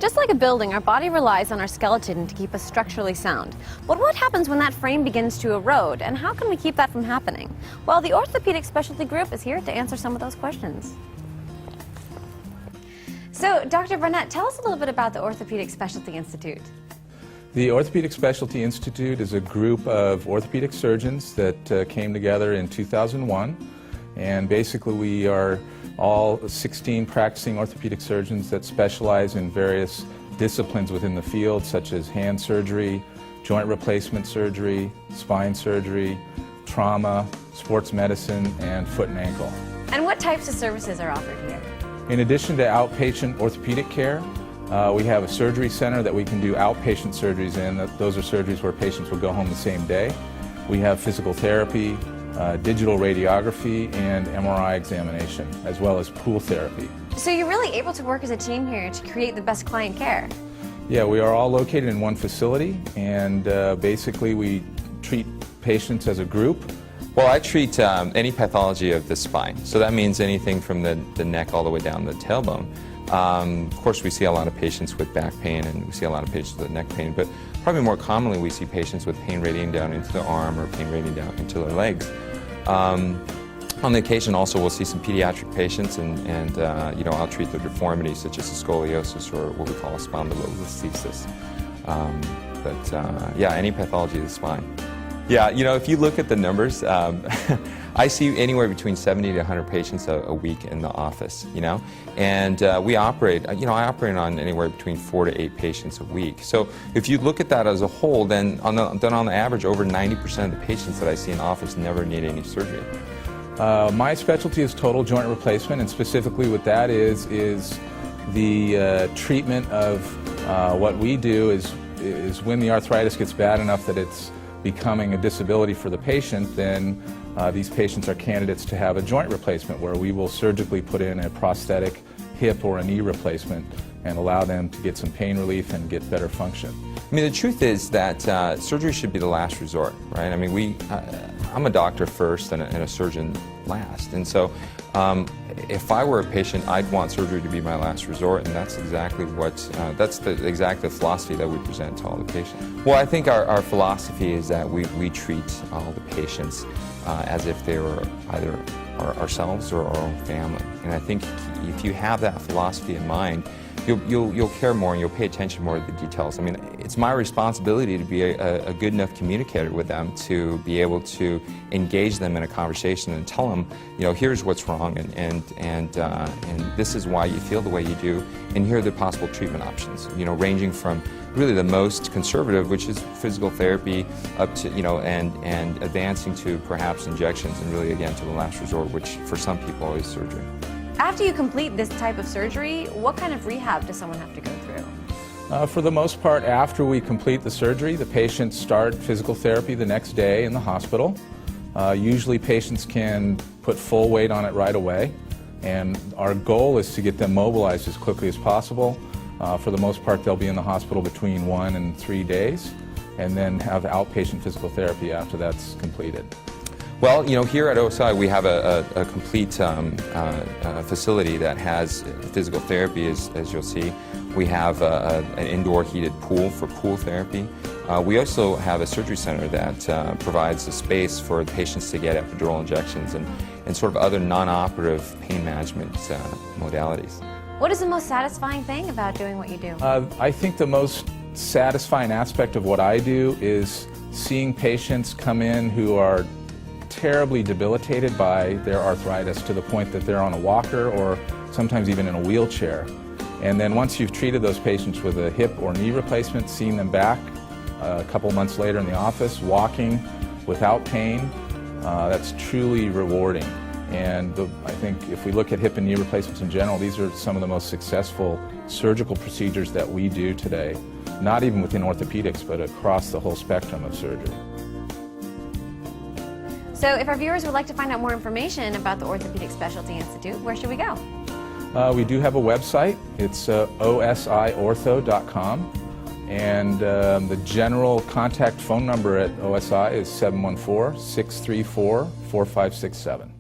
Just like a building, our body relies on our skeleton to keep us structurally sound. But what happens when that frame begins to erode, and how can we keep that from happening? Well, the Orthopaedic Specialty Group is here to answer some of those questions. So, Dr. Barnett, tell us a little bit about the Orthopaedic Specialty Institute. The Orthopaedic Specialty Institute is a group of orthopedic surgeons that came together in 2001, and basically we are all 16 practicing orthopedic surgeons that specialize in various disciplines within the field, such as hand surgery, joint replacement surgery, spine surgery, trauma, sports medicine, and foot and ankle. And what types of services are offered here? In addition to outpatient orthopedic care, we have a surgery center that we can do outpatient surgeries in. Those are surgeries where patients will go home the same day. We have physical therapy, digital radiography, and MRI examination, as well as pool therapy. So you're really able to work as a team here to create the best client care? Yeah, we are all located in one facility, and basically we treat patients as a group. Well, I treat any pathology of the spine, so that means anything from the neck all the way down the tailbone. Of course, we see a lot of patients with back pain, and we see a lot of patients with neck pain, but probably more commonly we see patients with pain radiating down into the arm or pain radiating down into their legs. On the occasion also we'll see some pediatric patients, and you know, I'll treat the deformities such as a scoliosis or what we call a spondylolisthesis. Yeah, any pathology of the spine. Yeah, you know, if you look at the numbers, I see anywhere between 70 to 100 patients a week in the office, you know, and we operate, you know, I operate on anywhere between 4 to 8 patients a week. So if you look at that as a whole, then on the average, over 90% of the patients that I see in the office never need any surgery. My specialty is total joint replacement, and specifically what that is the treatment of what we do is when the arthritis gets bad enough that it's becoming a disability for the patient, then these patients are candidates to have a joint replacement, where we will surgically put in a prosthetic hip or a knee replacement and allow them to get some pain relief and get better function. I mean, the truth is that surgery should be the last resort, right? I mean, I'm a doctor first and a surgeon last, and so if I were a patient, I'd want surgery to be my last resort, and that's exactly what, that's the exact philosophy that we present to all the patients. Well, I think our philosophy is that we treat all the patients as if they were either ourselves or our own family, and I think if you have that philosophy in mind, you'll care more and you'll pay attention more to the details. I mean, it's my responsibility to be a good enough communicator with them to be able to engage them in a conversation and tell them, you know, here's what's wrong, and this is why you feel the way you do, and here are the possible treatment options, you know, ranging from really the most conservative, which is physical therapy, up to, you know, and advancing to perhaps injections, and really again to the last resort, which for some people is surgery. After you complete this type of surgery, what kind of rehab does someone have to go through? For the most part, after we complete the surgery, the patients start physical therapy the next day in the hospital. Usually patients can put full weight on it right away, and our goal is to get them mobilized as quickly as possible. For the most part, they'll be in the hospital between 1 and 3 days, and then have outpatient physical therapy after that's completed. Well, you know, here at OSI we have a complete facility that has physical therapy, as you'll see. We have an indoor heated pool for pool therapy. We also have a surgery center that provides a space for patients to get epidural injections and sort of other non-operative pain management modalities. What is the most satisfying thing about doing what you do? I think the most satisfying aspect of what I do is seeing patients come in who are terribly debilitated by their arthritis to the point that they're on a walker or sometimes even in a wheelchair. And then once you've treated those patients with a hip or knee replacement, seeing them back a couple months later in the office, walking without pain, that's truly rewarding. And I think if we look at hip and knee replacements in general, these are some of the most successful surgical procedures that we do today, not even within orthopedics, but across the whole spectrum of surgery. So if our viewers would like to find out more information about the Orthopaedic Specialty Institute, where should we go? We do have a website. It's osiortho.com, and the general contact phone number at OSI is 714-634-4567.